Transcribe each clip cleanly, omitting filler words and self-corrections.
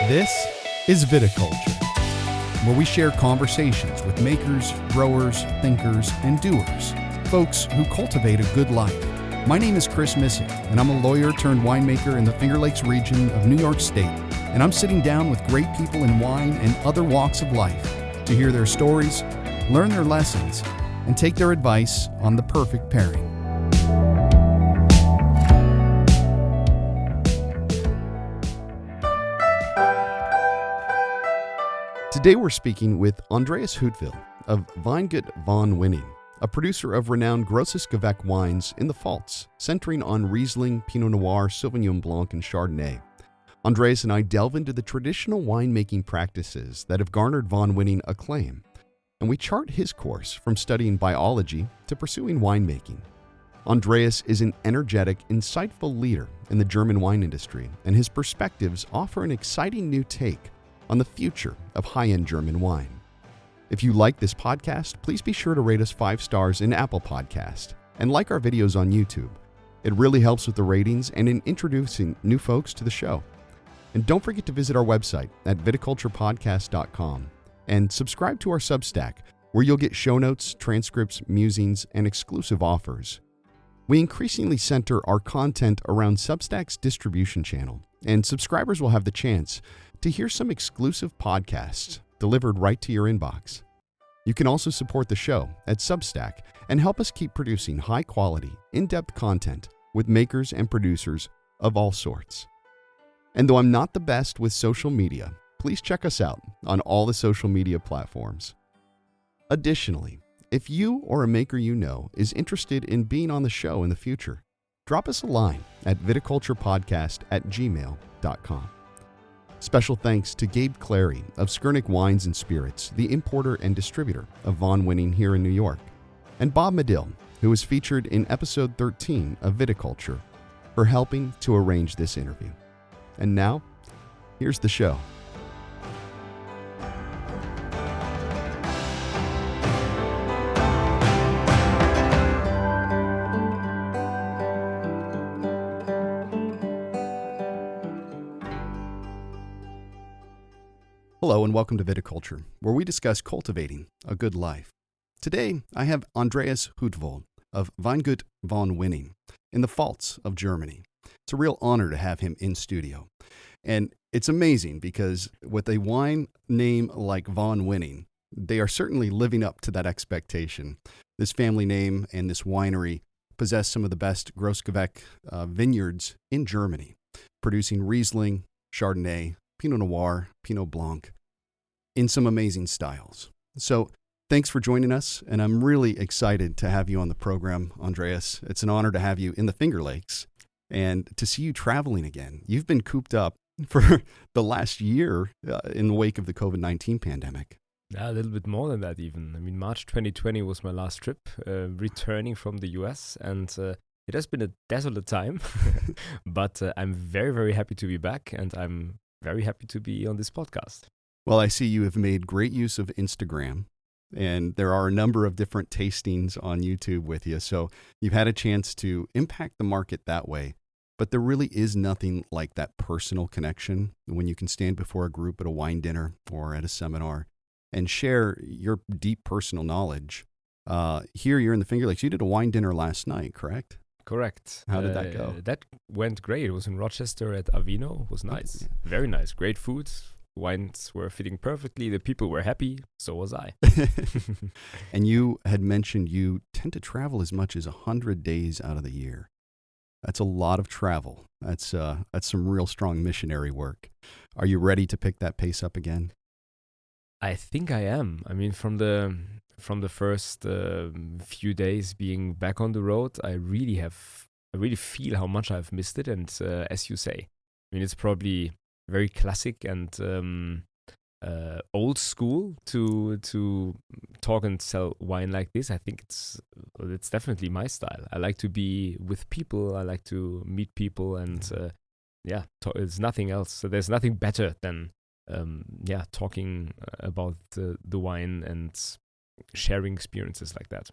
This is Viticulture, where we share conversations with makers, growers, thinkers, and doers, folks who cultivate a good life. My name is Chris Missick, and I'm a lawyer turned winemaker in the Finger Lakes region of New York State, and I'm sitting down with great people in wine and other walks of life to hear their stories, learn their lessons, and take their advice on the perfect pairing. Today we're speaking with Andreas Hu of Weingut Von Winning, a producer of renowned Grosses Gewachs wines in the Pfalz, centering on Riesling, Pinot Noir, Sauvignon Blanc, and Chardonnay. Andreas and I delve into the traditional winemaking practices that have garnered Von Winning acclaim, and we chart his course from studying biology to pursuing winemaking. Andreas is an energetic, insightful leader in the German wine industry, and his perspectives offer an exciting new take on the future of high-end German wine. If you like this podcast, please be sure to rate us 5 stars in Apple Podcast and like our videos on YouTube. It really helps with the ratings and in introducing new folks to the show. And don't forget to visit our website at viticulturepodcast.com and subscribe to our Substack, where you'll get show notes, transcripts, musings, and exclusive offers. We increasingly center our content around Substack's distribution channel, and subscribers will have the chance to hear some exclusive podcasts delivered right to your inbox. You can also support the show at Substack and help us keep producing high-quality, in-depth content with makers and producers of all sorts. And though I'm not the best with social media, please check us out on all the social media platforms. Additionally, if you or a maker you know is interested in being on the show in the future, drop us a line at viticulturepodcast@gmail.com. Special thanks to Gabe Clary of Skurnik Wines and Spirits, the importer and distributor of Von Winning here in New York, and Bob Medill, who was featured in episode 13 of Viticulture, for helping to arrange this interview. And now, here's the show. Hello and welcome to Viticulture, where we discuss cultivating a good life. Today, I have Andreas Hu of Weingut Von Winning in the Pfalz of Germany. It's a real honor to have him in studio. And it's amazing because with a wine name like Von Winning, they are certainly living up to that expectation. This family name and this winery possess some of the best Grosses Gewachs vineyards in Germany, producing Riesling, Chardonnay, Pinot Noir, Pinot Blanc, in some amazing styles. So thanks for joining us, and I'm really excited to have you on the program, Andreas. It's an honor to have you in the Finger Lakes and to see you traveling again. You've been cooped up for the last year in the wake of the COVID-19 pandemic. Yeah, a little bit more than that even. I mean, March 2020 was my last trip, returning from the US, and it has been a desolate time, but I'm very, very happy to be back, and I'm very happy to be on this podcast. Well, I see you have made great use of Instagram, and there are a number of different tastings on YouTube with you. So you've had a chance to impact the market that way. But there really is nothing like that personal connection when you can stand before a group at a wine dinner or at a seminar and share your deep personal knowledge. Here you're in the Finger Lakes. You did a wine dinner last night, correct? Correct. How did that go? That went great. It was in Rochester at Avino. It was nice. Very nice. Great food. Wines were fitting perfectly. The people were happy. So was I. And you had mentioned you tend to travel as much as 100 days out of the year. That's a lot of travel. That's some real strong missionary work. Are you ready to pick that pace up again? I think I am. I mean, from the first few days being back on the road, I really feel how much I've missed it. And as you say, I mean, it's probably very classic and old school to talk and sell wine like this. I think it's definitely my style. I like to be with people. I like to meet people, and it's nothing else. So there's nothing better than talking about the wine and sharing experiences like that.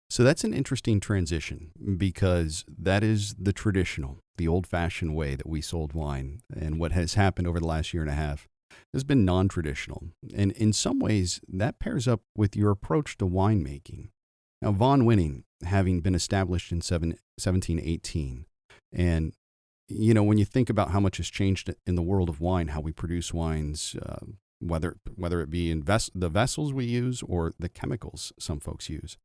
So that's an interesting transition because that is the traditional, the old-fashioned way that we sold wine. And what has happened over the last year and a half has been non-traditional. And in some ways, that pairs up with your approach to winemaking. Now, Von Winning, having been established in 1718, and when you think about how much has changed in the world of wine, how we produce wines, whether it be in the vessels we use or the chemicals some folks use,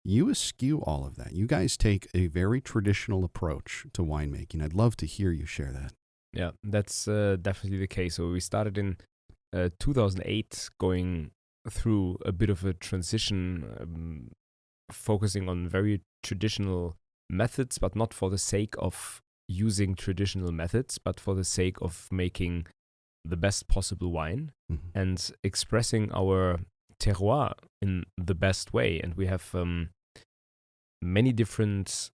you eschew all of that. You guys take a very traditional approach to winemaking. I'd love to hear you share that. Yeah, that's definitely the case. So we started in 2008, going through a bit of a transition, focusing on very traditional methods, but not for the sake of using traditional methods, but for the sake of making the best possible wine and expressing our terroir in the best way. And we have many different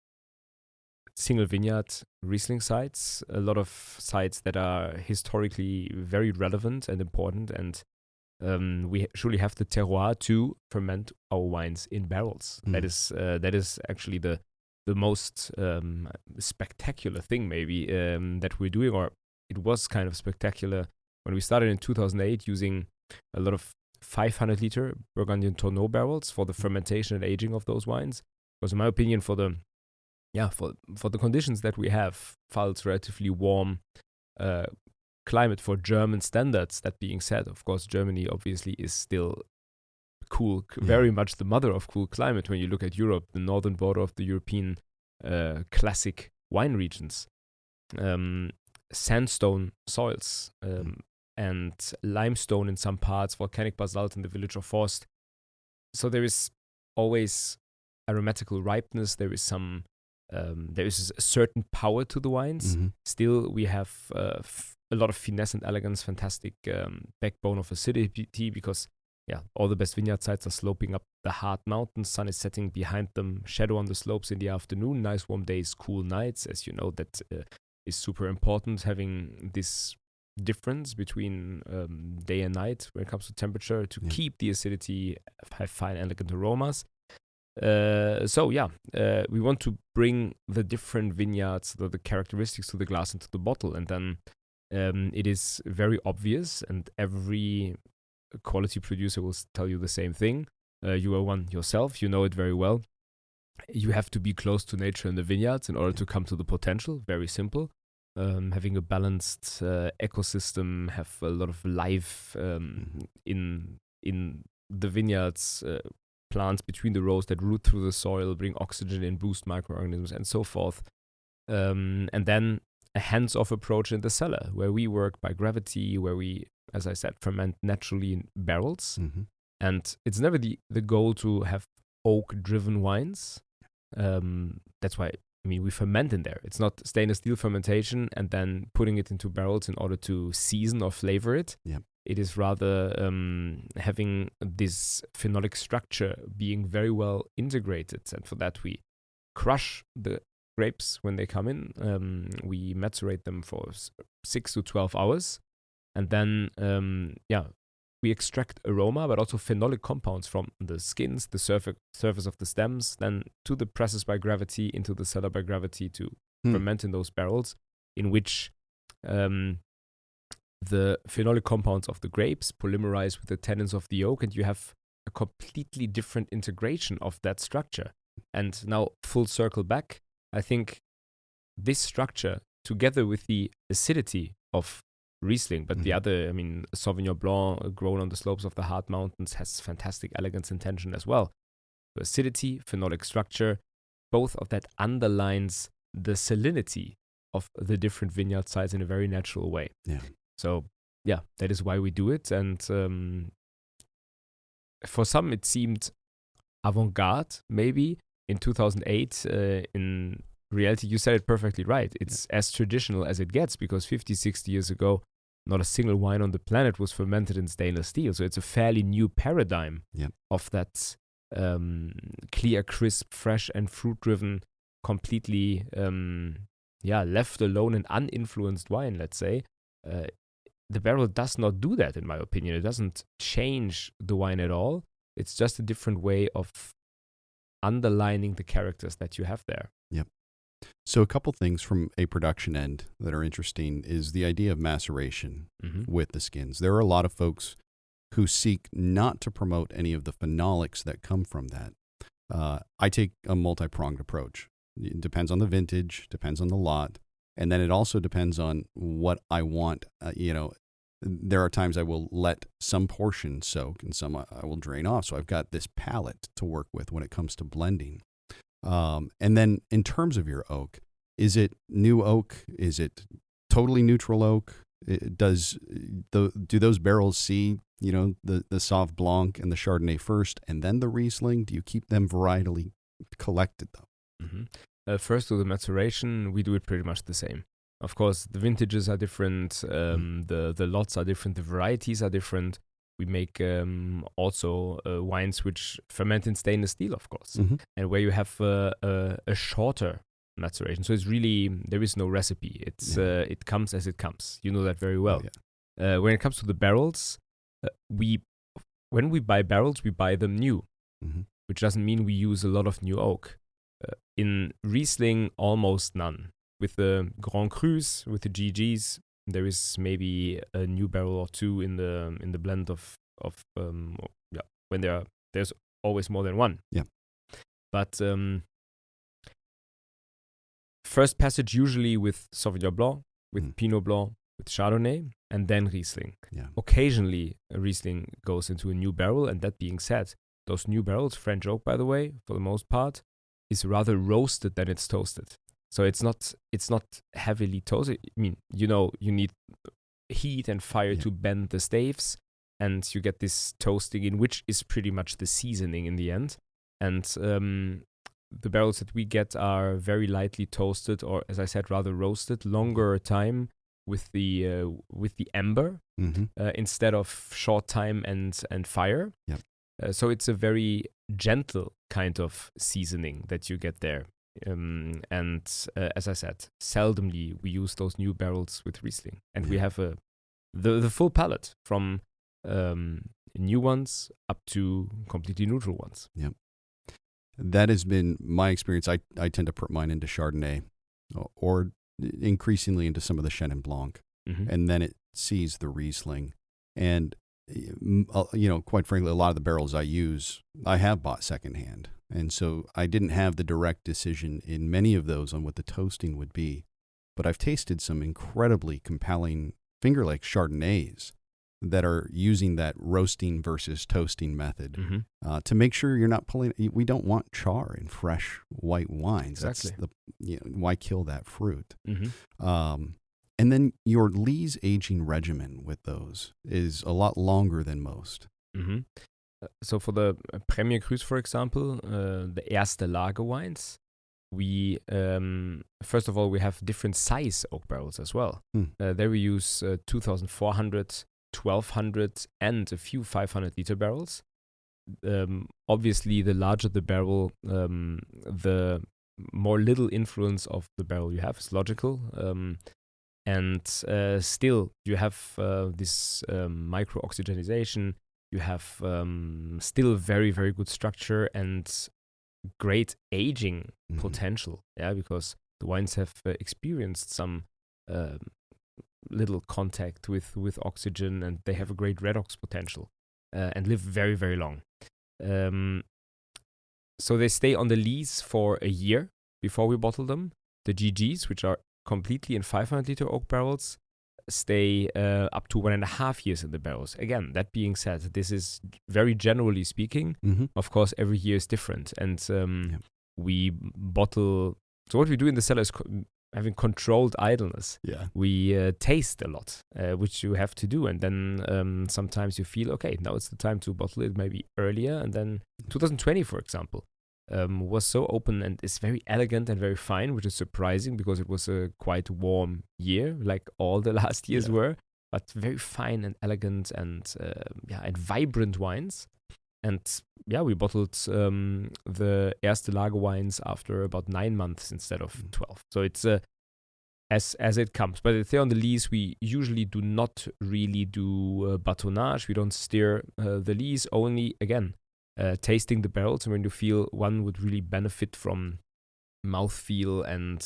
single vineyard Riesling sites, a lot of sites that are historically very relevant and important, and we surely have the terroir to ferment our wines in barrels. That is actually the most spectacular thing maybe that we're doing, or it was kind of spectacular when we started in 2008 using a lot of 500-liter Burgundian tonneau barrels for the fermentation and aging of those wines. Because in my opinion, for the conditions that we have, Pfalz, relatively warm climate for German standards. That being said, of course, Germany obviously is still cool, very much the mother of cool climate when you look at Europe, the northern border of the European classic wine regions. Sandstone soils and limestone in some parts, volcanic basalt in the village of Forst. So there is always aromatical ripeness. There is a certain power to the wines. Still, we have a lot of finesse and elegance, fantastic backbone of acidity because all the best vineyard sites are sloping up the hard mountains. Sun is setting behind them, shadow on the slopes in the afternoon, nice warm days, cool nights. As you know, that is super important, having this difference between day and night when it comes to temperature to keep the acidity, have fine, elegant aromas. We want to bring the different vineyards, the characteristics to the glass and to the bottle, and then it is very obvious, and every quality producer will tell you the same thing. You are one yourself, you know it very well. You have to be close to nature in the vineyards in order to come to the potential. Very simple. Having a balanced ecosystem, have a lot of life in the vineyards. Plants between the rows that root through the soil, bring oxygen in, boost microorganisms, and so forth. And then a hands-off approach in the cellar, where we work by gravity, where we, as I said, ferment naturally in barrels. And it's never the goal to have oak-driven wines. That's why, we ferment in there. It's not stainless steel fermentation and then putting it into barrels in order to season or flavor it. It is rather having this phenolic structure being very well integrated. And for that, we crush the grapes when they come in. We macerate them for 6 to 12 hours. And then, we extract aroma, but also phenolic compounds from the skins, the surface of the stems, then to the presses by gravity, into the cellar by gravity to ferment in those barrels, in which the phenolic compounds of the grapes polymerize with the tannins of the oak, and you have a completely different integration of that structure. And now, full circle back, I think this structure, together with the acidity of Riesling, but the other, Sauvignon Blanc, grown on the slopes of the hard mountains, has fantastic elegance and tension as well. So acidity, phenolic structure, both of that underlines the salinity of the different vineyard sites in a very natural way. So, that is why we do it. And for some, it seemed avant-garde, maybe. In 2008, in reality, you said it perfectly right. It's as traditional as it gets, because 50, 60 years ago, not a single wine on the planet was fermented in stainless steel. So it's a fairly new paradigm of that clear, crisp, fresh, and fruit-driven, completely left alone and uninfluenced wine, let's say. The barrel does not do that, in my opinion. It doesn't change the wine at all. It's just a different way of underlining the characters that you have there. Yep. So a couple things from a production end that are interesting is the idea of maceration with the skins. There are a lot of folks who seek not to promote any of the phenolics that come from that. I take a multi-pronged approach. It depends on the vintage, depends on the lot, and then it also depends on what I want. There are times I will let some portion soak and some I will drain off. So I've got this palette to work with when it comes to blending. And then in terms of your oak, is it new oak? Is it totally neutral oak? Do those barrels see, the Sauvignon Blanc and the Chardonnay first and then the Riesling? Do you keep them varietally collected though? First, with the maceration, we do it pretty much the same. Of course, the vintages are different, the lots are different, the varieties are different. We make also wines which ferment in stainless steel, of course, and where you have a shorter maceration. So it's really, there is no recipe. It comes as it comes. You know that very well. Oh, yeah. When it comes to the barrels, when we buy barrels, we buy them new, which doesn't mean we use a lot of new oak. In Riesling, almost none. With the Grand Crus, with the GGs, there is maybe a new barrel or two in the blend of when there's always more than one. Yeah. But first passage usually with Sauvignon Blanc, with Pinot Blanc, with Chardonnay, and then Riesling. Yeah. Occasionally, a Riesling goes into a new barrel, and that being said, those new barrels, French oak, by the way, for the most part, is rather roasted than it's toasted. So it's not heavily toasted. I mean, you need heat and fire to bend the staves, and you get this toasting in, which is pretty much the seasoning in the end. And the barrels that we get are very lightly toasted, or as I said, rather roasted, longer time with the ember instead of short time and fire. Yep. So it's a very gentle kind of seasoning that you get there. As I said, seldomly we use those new barrels with Riesling, and we have the full palette from new ones up to completely neutral ones. Yep. That has been my experience. I tend to put mine into Chardonnay or increasingly into some of the Chenin Blanc, and then it sees the Riesling. And quite frankly, a lot of the barrels I use, I have bought secondhand. And so I didn't have the direct decision in many of those on what the toasting would be. But I've tasted some incredibly compelling Finger Lake Chardonnays that are using that roasting versus toasting method to make sure you're not pulling. We don't want char in fresh white wines. Exactly. That's why kill that fruit? And then your lees aging regimen with those is a lot longer than most. So for the Premier Crus, for example, the Erste Lage wines, we first of all, we have different size oak barrels as well. There we use 2,400, 1,200, and a few 500-liter barrels. Obviously, the larger the barrel, the more little influence of the barrel you have is logical. And still, you have this micro-oxygenization. You have still very, very good structure and great aging potential. Yeah, because the wines have experienced some little contact with oxygen, and they have a great redox potential and live very, very long. So they stay on the lees for a year before we bottle them. The GGs, which are completely in 500-liter oak barrels, stay up to 1.5 years in the barrels. Again, that being said, this is very generally speaking. Of course, every year is different. And we bottle... So what we do in the cellar is having controlled idleness. Yeah. We taste a lot, which you have to do. And then sometimes you feel, okay, now it's the time to bottle it maybe earlier. And then 2020, for example, was so open and is very elegant and very fine, which is surprising because it was a quite warm year, like all the last years were, but very fine and elegant and vibrant wines. And we bottled the Erste Lage wines after about 9 months instead of 12. So it's as it comes. But if they're on the lees, we usually do not really do batonnage. We don't stir the lees. Only, again, tasting the barrels, and when you feel one would really benefit from mouthfeel and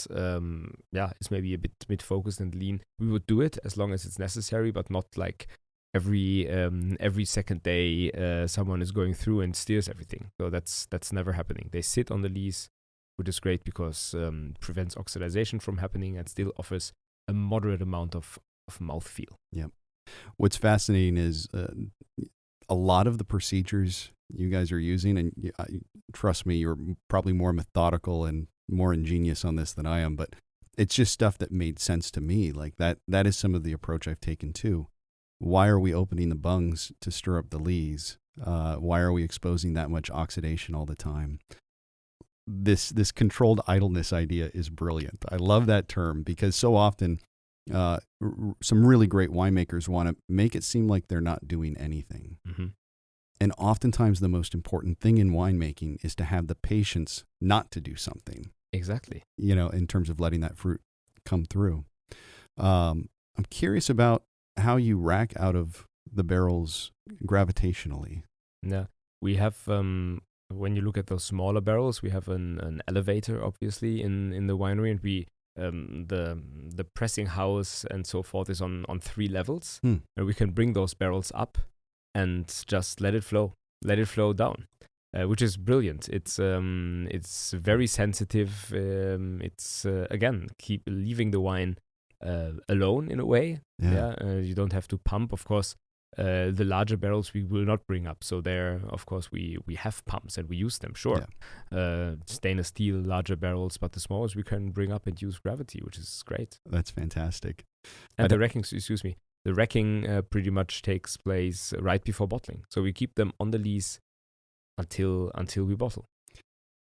is maybe a bit mid-focused and lean, we would do it as long as it's necessary, but not like every second day someone is going through and steers everything. So that's never happening. They sit on the lees, which is great because it prevents oxidization from happening and still offers a moderate amount of mouthfeel. Yeah. What's fascinating is a lot of the procedures you guys are using, and trust me, you're probably more methodical and more ingenious on this than I am, but it's just stuff that made sense to me. Like that is some of the approach I've taken too. Why are we opening the bungs to stir up the lees? Why are we exposing that much oxidation all the time? This controlled idleness idea is brilliant. I love that term because so often some really great winemakers want to make it seem like they're not doing anything. Mm-hmm. And oftentimes the most important thing in winemaking is to have the patience not to do something. Exactly. In terms of letting that fruit come through. I'm curious about how you rack out of the barrels gravitationally. Yeah, we have, when you look at those smaller barrels, we have an elevator, obviously, in the winery, and we the pressing house and so forth is on 3 levels, and we can bring those barrels up and just let it flow down, which is brilliant. It's very sensitive. It's again keep leaving the wine alone in a way. You don't have to pump, of course. The larger barrels we will not bring up. So there, of course, we have pumps and we use them, sure. Yeah. Stainless steel, larger barrels, but the smallest we can bring up and use gravity, which is great. That's fantastic. And the racking, the racking pretty much takes place right before bottling. So we keep them on the lees until we bottle.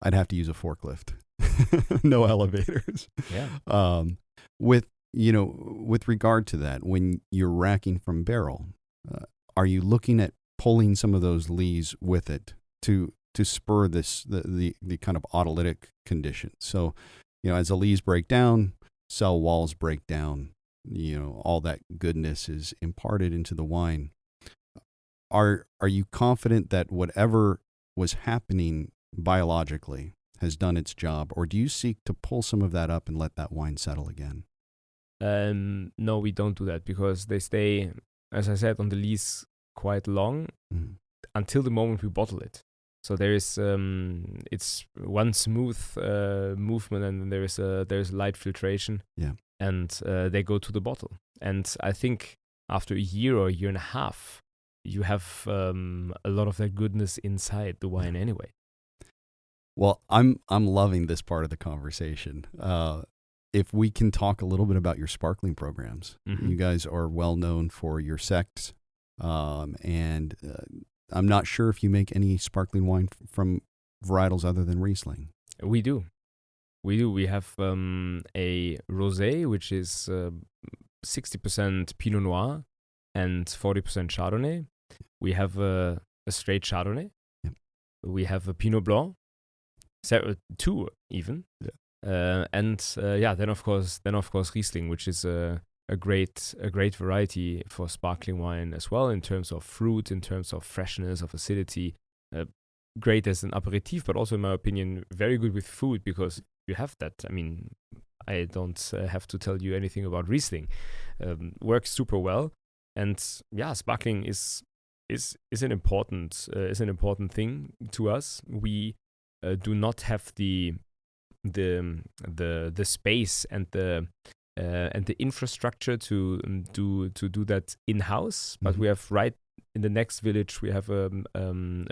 I'd have to use a forklift. No elevators. Yeah. With regard to that, when you're racking from barrel, are you looking at pulling some of those lees with it to spur the kind of autolytic condition? So, as the lees break down, cell walls break down, all that goodness is imparted into the wine. Are you confident that whatever was happening biologically has done its job, or do you seek to pull some of that up and let that wine settle again? No, we don't do that because they stay, as I said, on the lees quite long until the moment we bottle it. So there is it's one smooth movement, and then there is light filtration. Yeah. And they go to the bottle. And I think after a year or a year and a half, you have a lot of that goodness inside the wine anyway. Well, I'm loving this part of the conversation. If we can talk a little bit about your sparkling programs. Mm-hmm. You guys are well known for your sects, and I'm not sure if you make any sparkling wine from varietals other than Riesling. We do. We have a rosé, which is 60% Pinot Noir and 40% Chardonnay. We have a straight Chardonnay. Yep. We have a Pinot Blanc, 2 even. Yeah. Then of course Riesling, which is a great variety for sparkling wine as well in terms of fruit, in terms of freshness, of acidity. Great as an aperitif, but also in my opinion very good with food because you have that. I mean, I don't have to tell you anything about Riesling. Works super well, and sparkling is an important thing to us. We do not have the space and the infrastructure to do that in house, but we have right in the next village we have a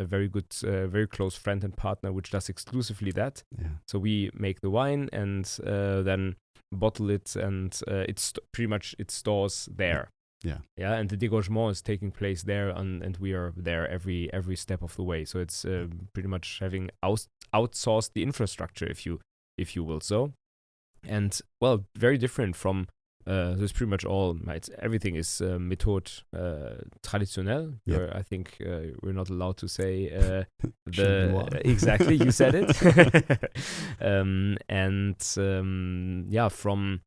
very good very close friend and partner which does exclusively that. So we make the wine and then bottle it, and pretty much it stores there. And the dégorgement is taking place there, and we are there every step of the way. So it's pretty much having outsourced the infrastructure, if you will so. And well, very different from there's pretty much all, everything is méthode traditionnelle. Yep. I think we're not allowed to say exactly, you said it. From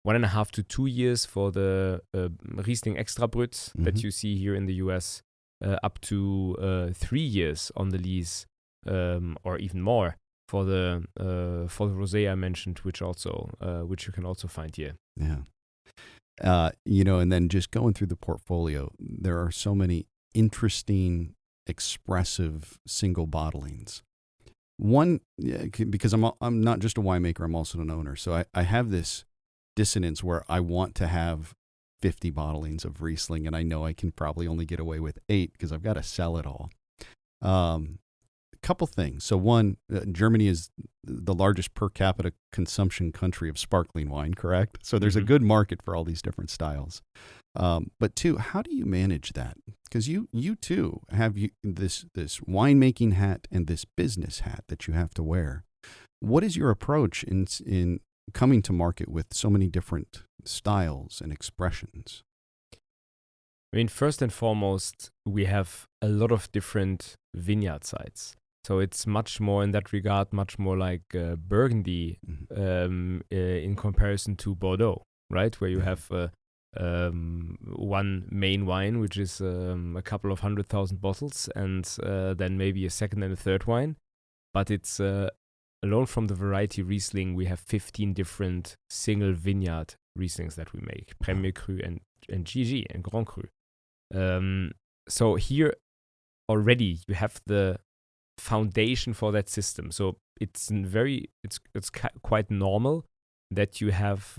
1.5 to 2 years for the Riesling Extra Brut that you see here in the US, up to 3 years on the lease, or even more for the rosé I mentioned, which you can also find here. Yeah. And then just going through the portfolio, there are so many interesting, expressive single bottlings. One, because I'm not just a winemaker, I'm also an owner. So I have this dissonance where I want to have 50 bottlings of Riesling, and I know I can probably only get away with 8 because I've got to sell it all. A couple things. So one, Germany is the largest per capita consumption country of sparkling wine, correct? So there's a good market for all these different styles. But two, how do you manage that? Because you too have this winemaking hat and this business hat that you have to wear. What is your approach in coming to market with so many different styles and expressions? I mean, first and foremost, we have a lot of different vineyard sites. So it's much more in that regard, much more like Burgundy in comparison to Bordeaux, right? Where you have one main wine, which is a couple of 100,000 bottles, and then maybe a second and a third wine. But it's alone from the variety Riesling, we have 15 different single vineyard Rieslings that we make, Premier Cru and GG and Grand Cru. So here already you have the foundation for that system. So it's quite normal that you have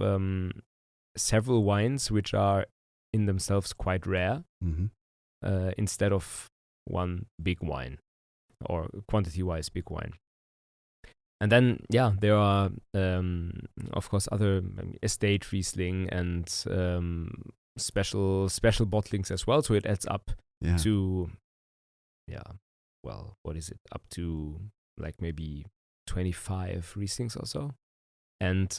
several wines which are in themselves quite rare, instead of one big wine or quantity-wise big wine. And then, there are, of course, other estate Riesling and special bottlings as well. So it adds up to, what is it? Up to like maybe 25 Rieslings or so. And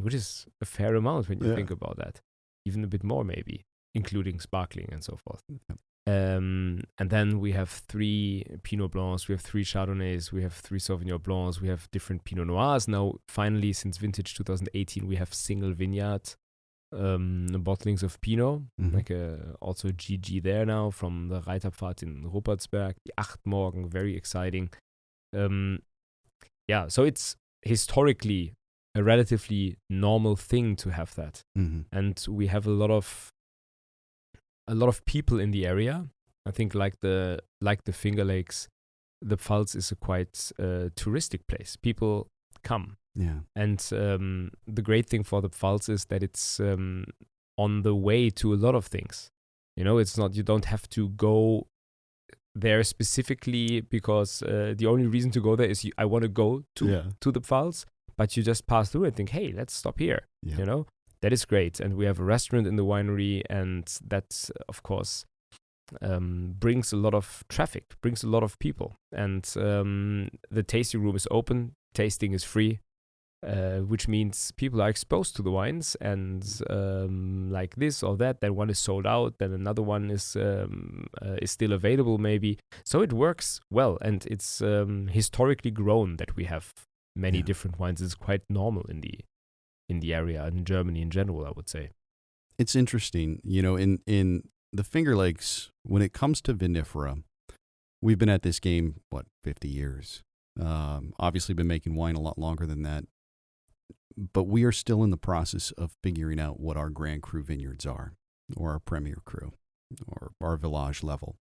which is a fair amount when you think about that. Even a bit more maybe, including sparkling and so forth. And then we have 3 Pinot Blancs, we have 3 Chardonnays, we have 3 Sauvignon Blancs, we have different Pinot Noirs. Now, finally, since vintage 2018, we have single vineyard bottlings of Pinot, like also GG there now from the Reiterpfad in Ruppertsberg, the Achtmorgen, very exciting. So it's historically a relatively normal thing to have that. And we have a lot of people in the area. I think like the Finger Lakes, the Pfalz is a quite touristic place. People come. Yeah. And the great thing for the Pfalz is that it's on the way to a lot of things. It's not, you don't have to go there specifically because the only reason to go there is I want to go to the Pfalz, but you just pass through and think, hey, let's stop here. That is great. And we have a restaurant in the winery, and that, of course, brings a lot of traffic, brings a lot of people. And the tasting room is open, tasting is free, which means people are exposed to the wines, and like this or that, then one is sold out, then another one is still available maybe. So it works well, and it's historically grown that we have many different wines. It's quite normal in the area, in Germany in general, I would say. It's interesting, in the Finger Lakes, when it comes to vinifera, we've been at this game, 50 years. Obviously been making wine a lot longer than that, but we are still in the process of figuring out what our Grand Cru vineyards are, or our Premier Cru, or our Village level.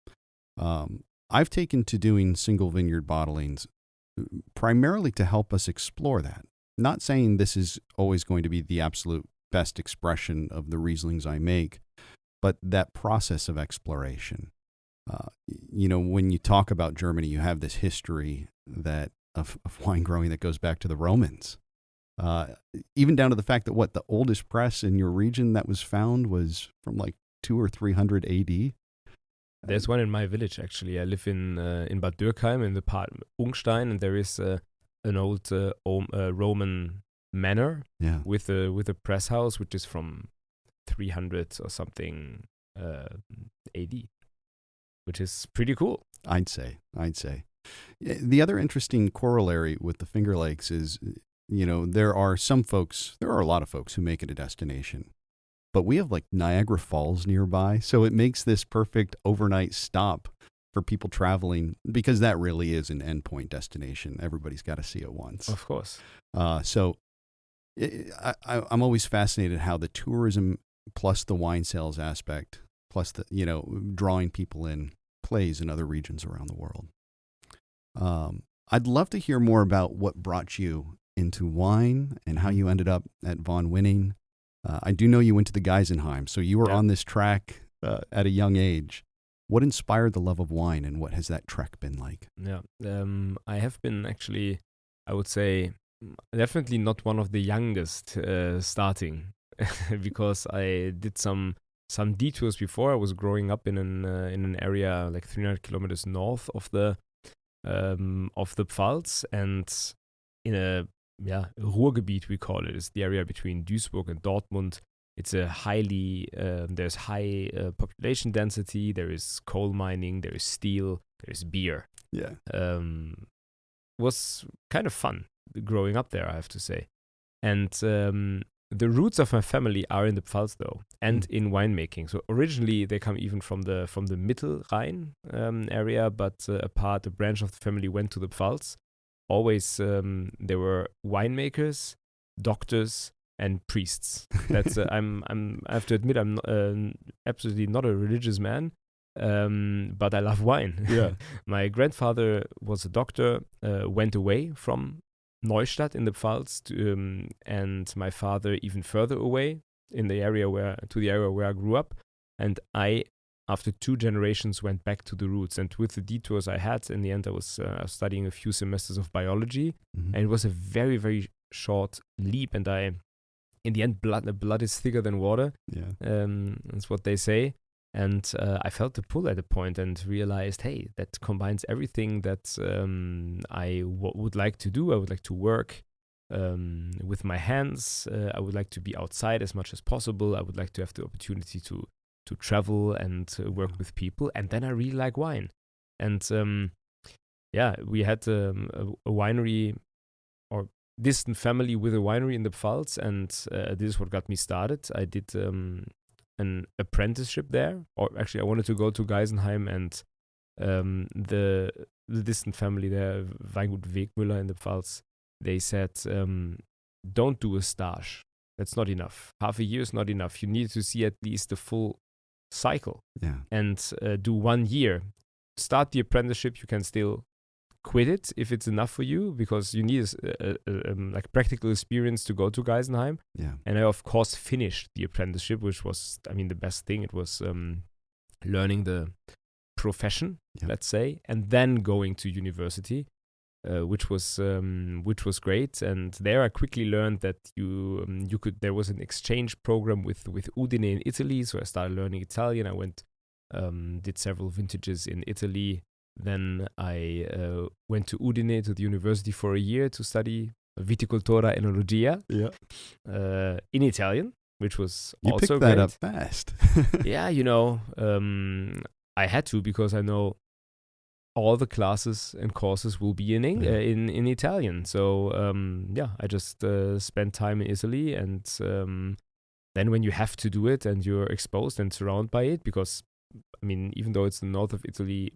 I've taken to doing single vineyard bottlings primarily to help us explore that. Not saying this is always going to be the absolute best expression of the Rieslings I make, but that process of exploration. When you talk about Germany, you have this history of wine growing that goes back to the Romans. Even down to the fact that the oldest press in your region that was found was from like 200 or 300 AD. There's one in my village, actually. I live in Bad Dürkheim, in the part Ungstein, and there is an old Roman manor with a press house, which is from 300 or something AD, which is pretty cool. I'd say. The other interesting corollary with the Finger Lakes is, there are a lot of folks who make it a destination. but we have like Niagara Falls nearby. So it makes this perfect overnight stop for people traveling, because that really is an endpoint destination. Everybody's got to see it once. Of course. So I'm always fascinated how the tourism plus the wine sales aspect, plus the, drawing people in, plays in other regions around the world. I'd love to hear more about what brought you into wine and how you ended up at Von Winning. I do know you went to the Geisenheim, so you were on this track at a young age. What inspired the love of wine, and what has that trek been like? Yeah, I have been actually, I would say, definitely not one of the youngest starting, because I did some detours before. I was growing up in an area like 300 kilometers north of the Pfalz, and in a Ruhrgebiet, we call it. It's the area between Duisburg and Dortmund. It's a there's high population density. There is coal mining. There is steel. There is beer. Yeah. Was kind of fun growing up there, I have to say. And the roots of my family are in the Pfalz, though, and in winemaking. So originally they come even from the Mittelrhein area, but a branch of the family went to the Pfalz. Always there were winemakers, doctors, and priests. That's I have to admit, I'm absolutely not a religious man, but I love wine. Yeah. My grandfather was a doctor, went away from Neustadt in the Pfalz, and my father even further away in the area where I grew up, and I, after 2 generations, went back to the roots. And with the detours I had, in the end I was studying a few semesters of biology, and it was a very, very short leap, and in the end, blood is thicker than water. Yeah. That's what they say. And I felt the pull at a point and realized, hey, that combines everything that I would like to do. I would like to work with my hands. I would like to be outside as much as possible. I would like to have the opportunity to travel and work with people. And then I really like wine. And we had a winery, or distant family with a winery in the Pfalz, and this is what got me started. I did an apprenticeship there, or actually I wanted to go to Geisenheim, and the distant family there, Weingut Wegmüller in the Pfalz, they said, don't do a stage. That's not enough. Half a year is not enough. You need to see at least the full cycle. Yeah. And do 1 year. Start the apprenticeship. You can still quit it if it's enough for you, because you need like practical experience to go to Geisenheim. Yeah. And I of course finished the apprenticeship, which was, the best thing. It was learning the profession, let's say, and then going to university, which was great. And there I quickly learned that you could. There was an exchange program with Udine in Italy, so I started learning Italian. I went, did several vintages in Italy. Then I went to Udine, to the university, for a year to study viticoltura enologia in Italian, which was you also picked that great. up fast. Yeah, I had to, because I know all the classes and courses will be in in Italian. So I just spent time in Italy, and then when you have to do it and you're exposed and surrounded by it, because even though it's the north of Italy,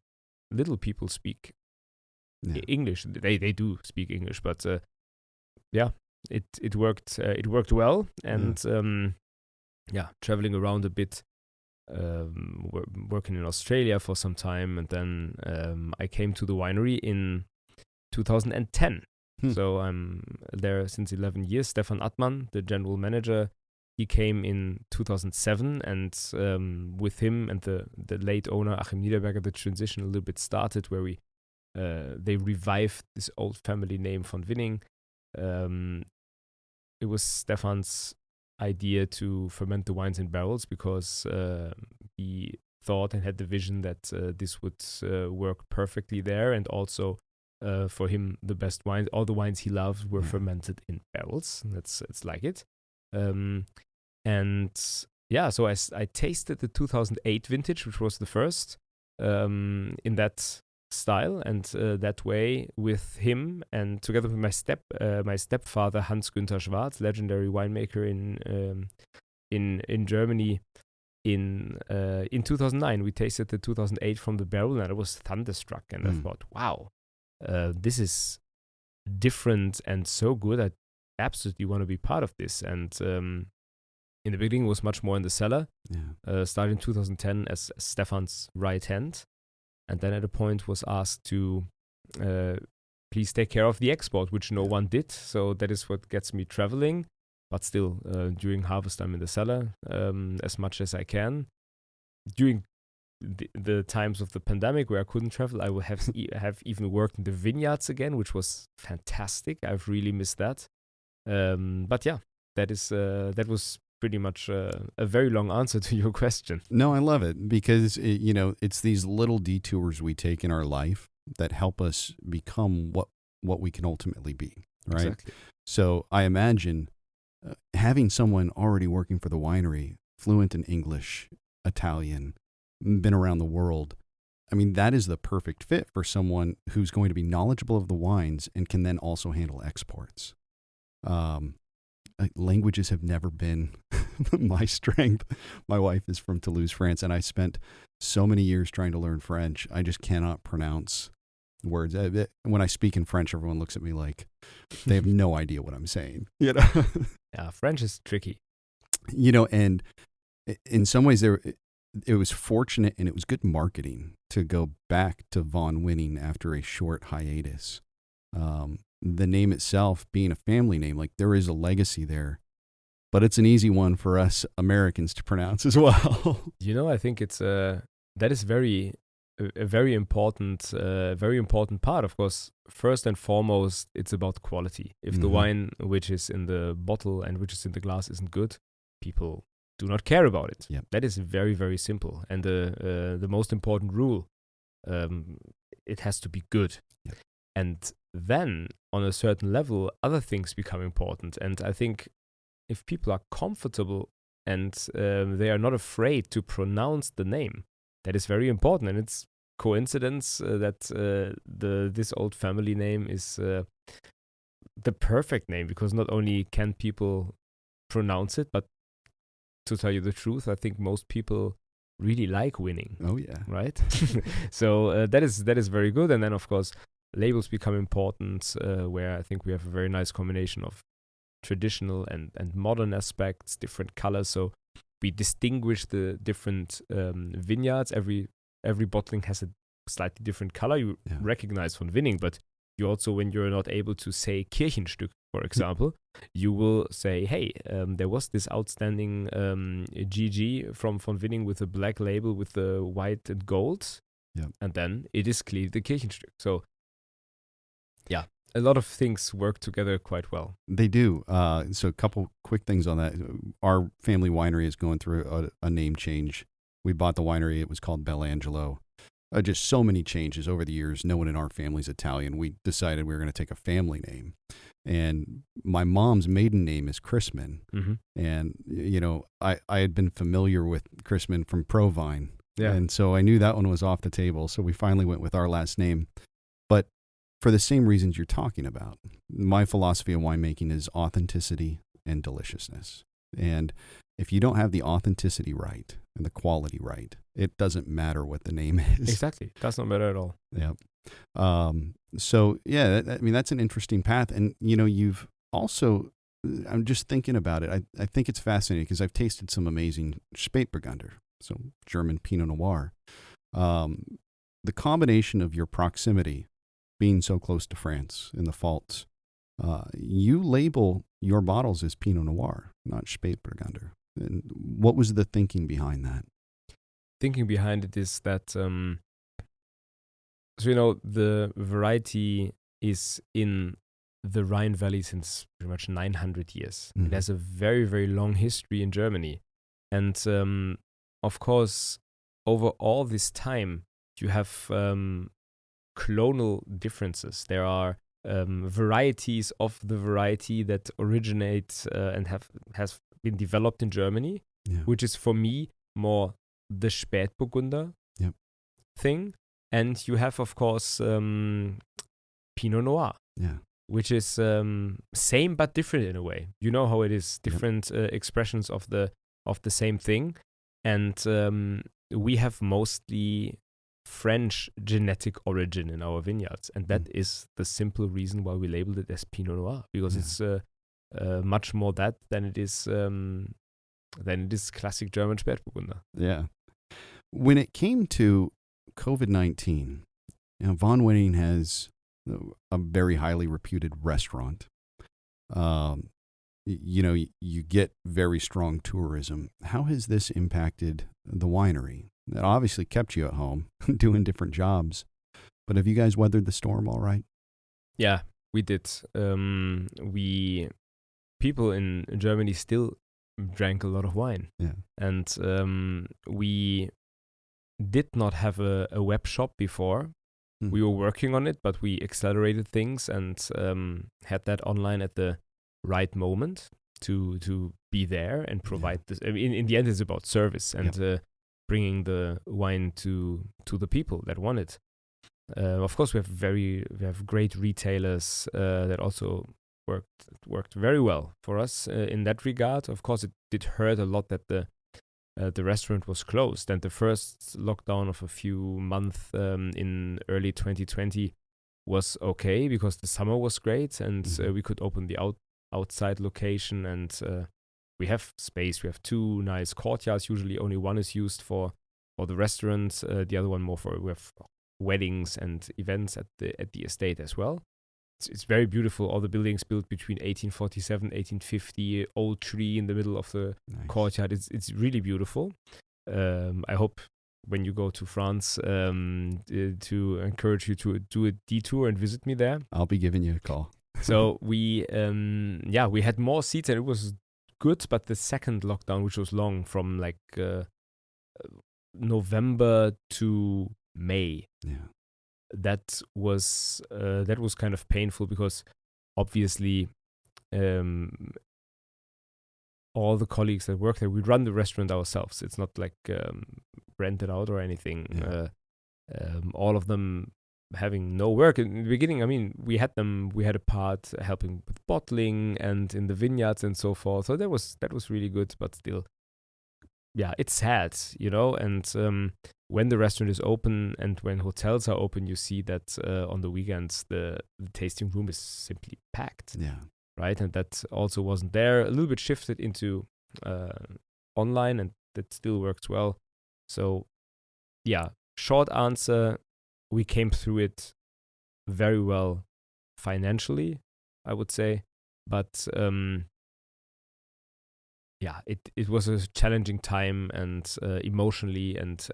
little people speak English. They do speak English, but it worked. It worked well, and traveling around a bit, working in Australia for some time, and then I came to the winery in 2010. So I'm there since 11 years. Stefan Attmann, the general manager, he came in 2007, and with him and the late owner Achim Niederberger, the transition a little bit started, where they revived this old family name Von Winning. It was Stefan's idea to ferment the wines in barrels, because he thought and had the vision that this would work perfectly there, and also for him the best wines, all the wines he loved, were fermented in barrels. It's like it. So I tasted the 2008 vintage, which was the first in that style and that way, with him, and together with my stepfather Hans Günther Schwarz, legendary winemaker in Germany in 2009. We tasted the 2008 from the barrel, and I was thunderstruck. And I thought, wow, this is different and so good. I absolutely want to be part of this. And in the beginning, it was much more in the cellar. Started in 2010 as Stefan's right hand, and then at a point was asked to please take care of the export, which no one did. So that is what gets me traveling, but still during harvest I'm in the cellar as much as I can. During the times of the pandemic where I couldn't travel, I would have even worked in the vineyards again, which was fantastic. I've really missed that. But yeah, that was pretty much a very long answer to your question. No, I love it because it's these little detours we take in our life that help us become what we can ultimately be, right? Exactly. So I imagine having someone already working for the winery, fluent in English, Italian, been around the world. I mean, that is the perfect fit for someone who's going to be knowledgeable of the wines and can then also handle exports. Languages have never been my strength. My wife is from Toulouse, France, and I spent so many years trying to learn French. I just cannot pronounce words. When I speak in French, everyone looks at me like they have no idea what I'm saying. Yeah, French is tricky. And in some ways, it was fortunate and it was good marketing to go back to Von Winning after a short hiatus. The name itself being a family name, like there is a legacy there, but it's an easy one for us Americans to pronounce as well. I think it's that is a very important part. Of course, first and foremost, it's about quality. If the wine which is in the bottle and which is in the glass isn't good, people do not care about it. Yep. That is very, very simple. And the most important rule, it has to be good. Yep. And then on a certain level, other things become important. And I think if people are comfortable and they are not afraid to pronounce the name, that is very important. And it's coincidence that this old family name is the perfect name, because not only can people pronounce it, but to tell you the truth, I think most people really like winning. Oh yeah, right. So that is very good. And then of course labels become important, where I think we have a very nice combination of traditional and modern aspects, different colors. So we distinguish the different vineyards. Every bottling has a slightly different color. You recognize Von Winning, but you also, when you're not able to say Kirchenstück, for example, you will say, hey, there was this outstanding GG from Von Winning with a black label with the white and gold, and then it is clearly the Kirchenstück. So yeah, a lot of things work together quite well. They do. So a couple quick things on that. Our family winery is going through a name change. We bought the winery. It was called Bellangelo. Just so many changes over the years. No one in our family's Italian. We decided we were going to take a family name. And my mom's maiden name is Chrisman. Mm-hmm. And, I had been familiar with Chrisman from Provine. Yeah. And so I knew that one was off the table. So we finally went with our last name. But for the same reasons you're talking about, my philosophy of winemaking is authenticity and deliciousness. And if you don't have the authenticity right and the quality right, it doesn't matter what the name is. Exactly. Does not matter at all. Yeah. So, yeah, that's an interesting path. And, you've also, I'm just thinking about it. I think it's fascinating because I've tasted some amazing Spätburgunder, so German Pinot Noir. The combination of your proximity, being so close to France in the Pfalz, you label your bottles as Pinot Noir, not Spätburgunder. And what was the thinking behind that? Thinking behind it is that, the variety is in the Rhine Valley since pretty much 900 years. Mm-hmm. It has a very, very long history in Germany. And of course, over all this time, you have clonal differences. There are varieties of the variety that originate and has been developed in Germany, which is for me more the Spätburgunder thing. And you have, of course, Pinot Noir, which is same but different in a way. You know how it is, different expressions of the of the same thing. And we have mostly French genetic origin in our vineyards. And that is the simple reason why we labeled it as Pinot Noir, because it's much more that than it is classic German Spätburgunder. Yeah. When it came to COVID-19, Von Winning has a very highly reputed restaurant. You get very strong tourism. How has this impacted the winery? That obviously kept you at home doing different jobs. But have you guys weathered the storm all right? Yeah, we did. People in Germany still drank a lot of wine. Yeah. And we did not have a web shop before. We were working on it, but we accelerated things and had that online at the right moment to be there and provide this. I mean, in the end, it's about service and bringing the wine to the people that want it. Of course, we have great retailers that also worked very well for us in that regard. Of course, it did hurt a lot that the restaurant was closed, and the first lockdown of a few months in early 2020 was okay because the summer was great and we could open the outside location, and we have space. We have 2 nice courtyards. Usually only one is used for the restaurant, the other one more we have weddings and events at the estate as well. It's very beautiful. All the buildings built between 1847, 1850, old tree in the middle of the courtyard. It's really beautiful. I hope when you go to France to encourage you to do a detour and visit me there. I'll be giving you a call. So we had more seats and it was good, but the second lockdown, which was long from like November to May, that was kind of painful because obviously all the colleagues that work there, we run the restaurant ourselves. It's not like rented out or anything. All of them having no work in the beginning. I mean, we had a part helping with bottling and in the vineyards and so forth. So that was really good, but still, it's sad, and when the restaurant is open and when hotels are open, you see that on the weekends the tasting room is simply packed. Yeah. Right, and that also wasn't there. A little bit shifted into online, and that still works well. So, short answer, we came through it very well financially, I would say, but it was a challenging time and emotionally, and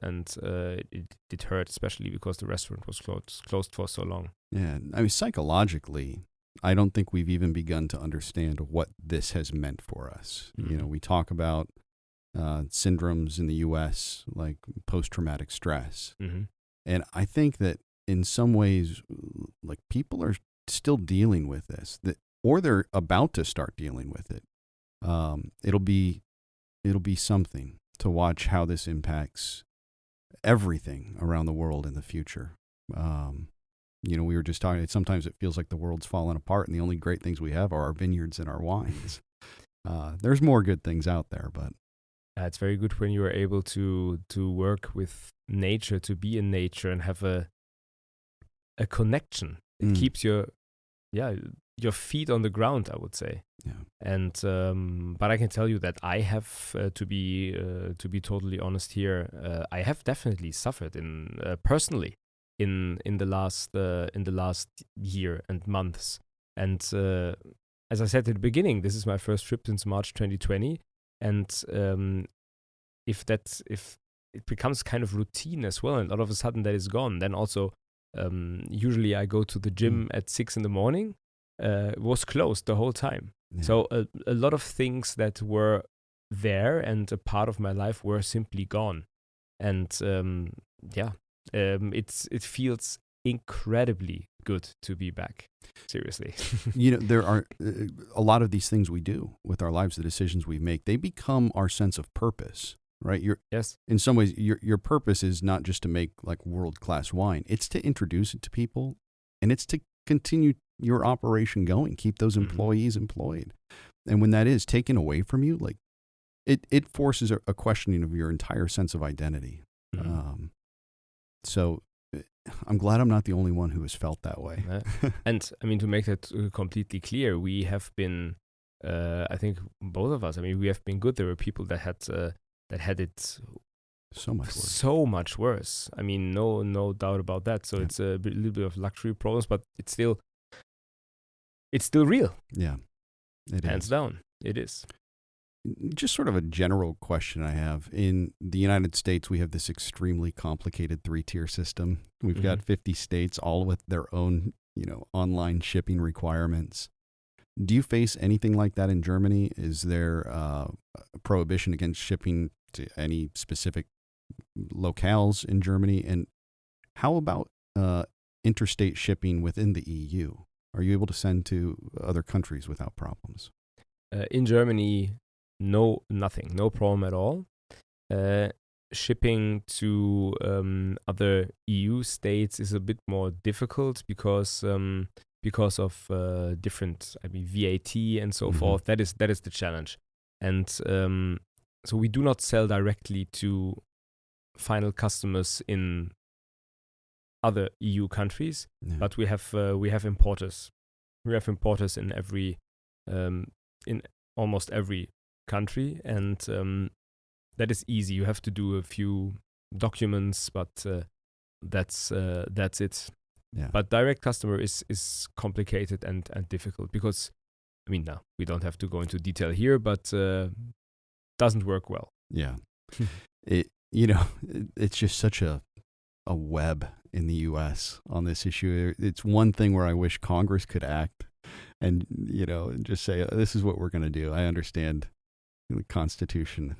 it hurt, especially because the restaurant was closed for so long. Yeah, I mean, psychologically, I don't think we've even begun to understand what this has meant for us. Mm-hmm. We talk about syndromes in the U.S. like post-traumatic stress, and I think that in some ways, like, people are still dealing with this, or they're about to start dealing with it. It'll be something to watch how this impacts everything around the world in the future. We were just talking, sometimes it feels like the world's falling apart and the only great things we have are our vineyards and our wines. There's more good things out there, but it's very good when you are able to work with nature, to be in nature and have a connection. It keeps your feet on the ground, I would say. Yeah. And but I can tell you that I have to be totally honest here. I have definitely suffered personally in the last year and months. And as I said at the beginning, this is my first trip since March 2020. And if it becomes kind of routine as well, and all of a sudden that is gone, then also usually I go to the gym at 6 a.m. Was closed the whole time. Yeah. So a lot of things that were there and a part of my life were simply gone. And it feels incredibly good to be back. Seriously. There are a lot of these things we do with our lives, the decisions we make, they become our sense of purpose, right? Yes. In some ways, your purpose is not just to make like world-class wine. It's to introduce it to people, and it's to continue your operation going, keep those employees employed. And when that is taken away from you, like, it forces a questioning of your entire sense of identity. Mhm. So I'm glad I'm not the only one who has felt that way. And I mean, to make that completely clear, we have been, I think both of us, I mean, we have been good. There were people that had it So much worse. so much worse. I mean, no doubt about that. So Yeah. it's a little bit of luxury problems, but it's still real. Yeah, it Hands is. down, it is. Just sort of a general question I have. In the United States, we have this extremely complicated 3-tier system. We've got 50 states, all with their own, online shipping requirements. Do you face anything like that in Germany? Is there a prohibition against shipping to any specific locales in Germany? And how about interstate shipping within the EU? Are you able to send to other countries without problems? In Germany, nothing, no problem at all. Shipping to other EU states is a bit more difficult because of different, I mean, VAT and so forth. That is the challenge. And so we do not sell directly to final customers in other EU countries, but we have importers. We have importers in in almost every country, and that is easy. You have to do a few documents, but that's it. Yeah. But direct customer is complicated and difficult because, I mean, now we don't have to go into detail here, but doesn't work well. Yeah. It's just such a web in the U.S. on this issue. It's one thing where I wish Congress could act and, just say, this is what we're going to do. I understand the Constitution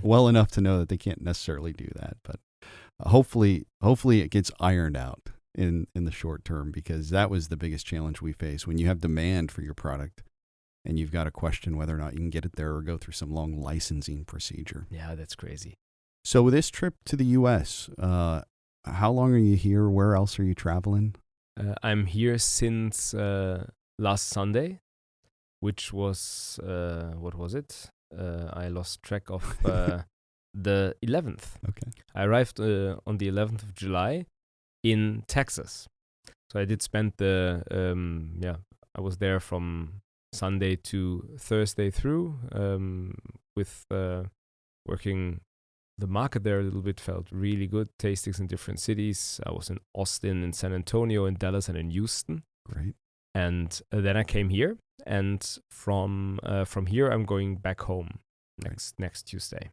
well enough to know that they can't necessarily do that. But hopefully it gets ironed out in the short term, because that was the biggest challenge we face. When you have demand for your product and you've got to question whether or not you can get it there or go through some long licensing procedure. Yeah, that's crazy. So with this trip to the U.S., how long are you here? Where else are you traveling? I'm here since last Sunday, which was, what was it? I lost track of the 11th. Okay. I arrived on the 11th of July in Texas. So I did spend I was there from Sunday to Thursday through with working the market there a little bit. Felt really good. Tastings in different cities. I was in Austin, in San Antonio, in Dallas, and in Houston. Great. And then I came here, and from here I'm going back home next Tuesday.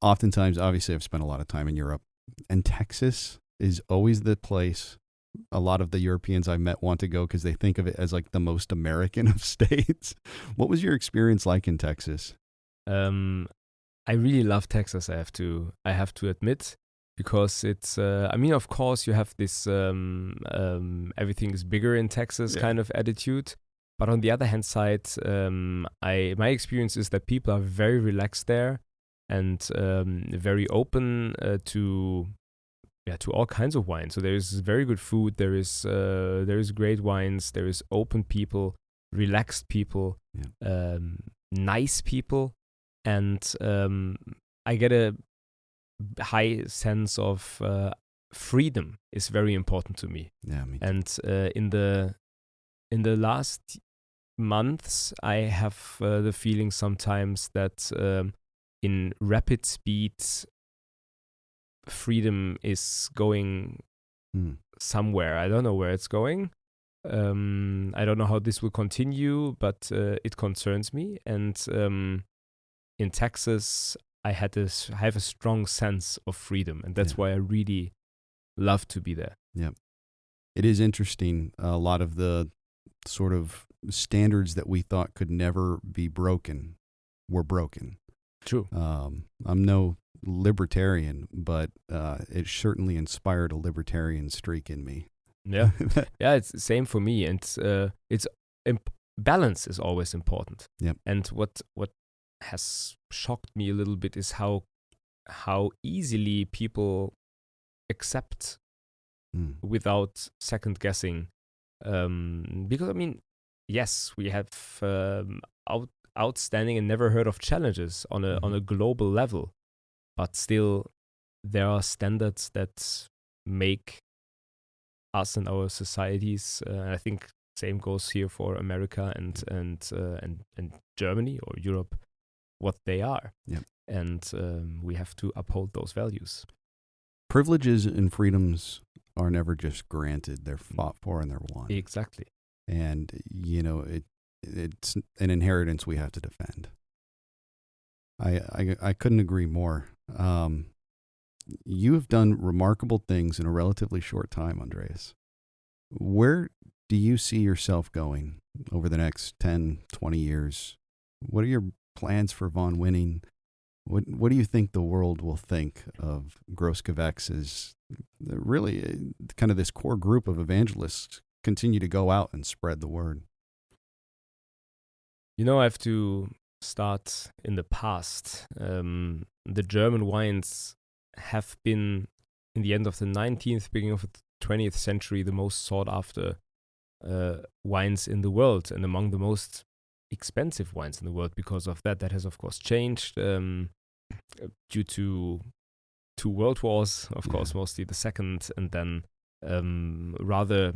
Oftentimes, obviously, I've spent a lot of time in Europe, and Texas is always the place a lot of the Europeans I've met want to go because they think of it as like the most American of states. What was your experience like in Texas? I really love Texas. I have to admit, because it's. I mean, of course, you have this everything is bigger in Texas kind of attitude. But on the other hand side, my experience is that people are very relaxed there and very open to all kinds of wine. So there is very good food. There is great wines. There is open people, relaxed people, nice people. And I get a high sense of freedom is very important to me. Yeah, me too. And in the last months, I have the feeling sometimes that in rapid speed, freedom is going somewhere. I don't know where it's going. I don't know how this will continue, but it concerns me. And in Texas, I have a strong sense of freedom, and that's why I really love to be there. Yeah, it is interesting. A lot of the sort of standards that we thought could never be broken were broken. True. I'm no libertarian, but it certainly inspired a libertarian streak in me. Yeah, it's the same for me, and balance is always important. Yep. And what has shocked me a little bit is how easily people accept without second guessing. Because I mean, yes, we have outstanding and never heard of challenges on a global level. But still, there are standards that make us and our societies. I think same goes here for America and Germany or Europe, what they are. Yep. And we have to uphold those values. Privileges and freedoms are never just granted; they're fought for and they're won. Exactly. And it's an inheritance we have to defend. I couldn't agree more. You have done remarkable things in a relatively short time, Andreas. Where do you see yourself going over the next 10, 20 years? What are your plans for Von Winning? What do you think the world will think of Grosses Gewachs as really kind of this core group of evangelists continue to go out and spread the word? I have to start in the past. The German wines have been, in the end of the 19th, beginning of the 20th century, the most sought after wines in the world and among the most expensive wines in the world. Because of that has of course changed due to two world wars, of course, mostly the second, and then rather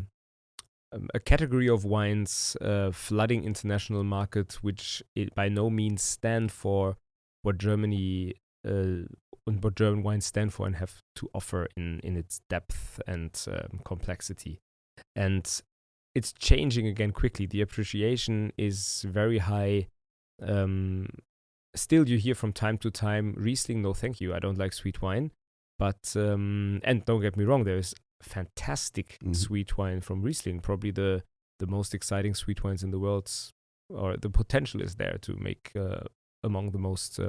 a category of wines flooding international market, which it by no means stand for what Germany and what German wines stand for and have to offer in its depth and complexity. And it's changing again quickly. The appreciation is very high. Still, you hear from time to time, Riesling, no thank you, I don't like sweet wine. But, and don't get me wrong, there is fantastic sweet wine from Riesling, probably the most exciting sweet wines in the world, or the potential is there to make among the most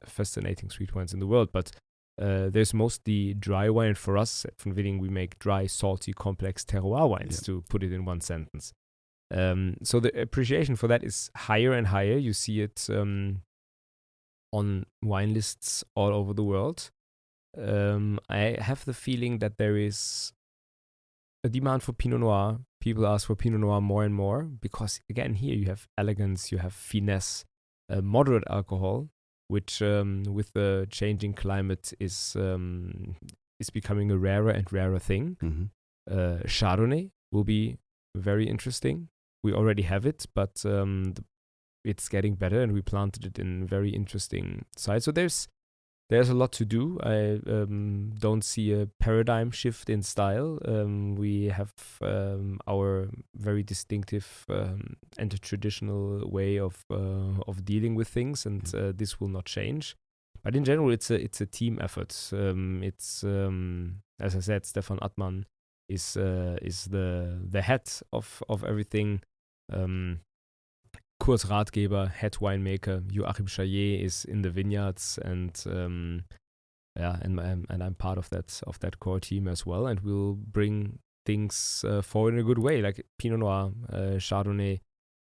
fascinating sweet wines in the world. But there's mostly dry wine. For us at Von Winning, we make dry, salty, complex terroir wines, to put it in one sentence. So the appreciation for that is higher and higher. You see it on wine lists all over the world. I have the feeling that there is a demand for Pinot Noir. People ask for Pinot Noir more and more because, again, here you have elegance, you have finesse, moderate alcohol, which with the changing climate is becoming a rarer and rarer thing. Chardonnay will be very interesting. We already have it, but it's getting better, and we planted it in very interesting sites. So there's a lot to do. I don't see a paradigm shift in style. We have our very distinctive and a traditional way of dealing with things, and this will not change. But in general, it's a team effort. It's as I said, Stefan Attmann is the head of everything. Kurs Ratgeber, head winemaker, Joachim Chaillet is in the vineyards, and I'm part of that core team as well, and we'll bring things forward in a good way, like Pinot Noir, Chardonnay,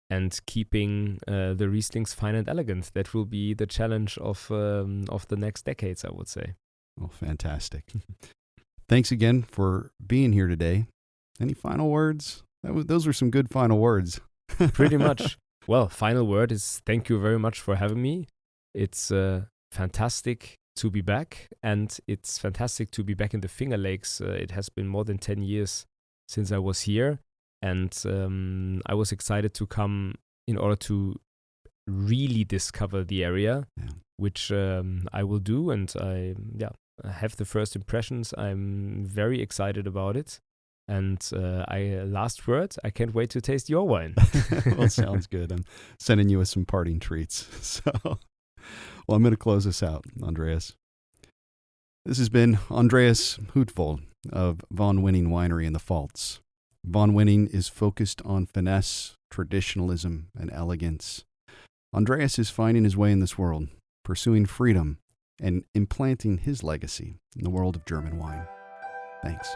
and keeping the Rieslings fine and elegant. That will be the challenge of the next decades, I would say. Well, fantastic. Thanks again for being here today. Any final words? Those were some good final words. Pretty much. Well, final word is thank you very much for having me. It's fantastic to be back, and it's fantastic to be back in the Finger Lakes. It has been more than 10 years since I was here, and I was excited to come in order to really discover the area, which I will do, and I have the first impressions. I'm very excited about it. And last word, I can't wait to taste your wine. Well, sounds good. I'm sending you with some parting treats. So, well, I'm going to close this out, Andreas. This has been Andreas Hu of Von Winning Winery in the Pfalz. Von Winning is focused on finesse, traditionalism, and elegance. Andreas is finding his way in this world, pursuing freedom, and implanting his legacy in the world of German wine. Thanks.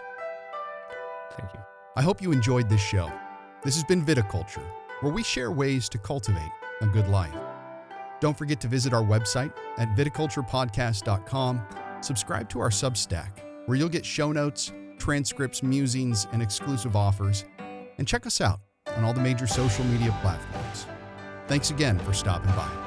Thank you. I hope you enjoyed this show. This has been Viticulture, where we share ways to cultivate a good life. Don't forget to visit our website at viticulturepodcast.com. Subscribe to our Substack, where you'll get show notes, transcripts, musings, and exclusive offers. And check us out on all the major social media platforms. Thanks again for stopping by.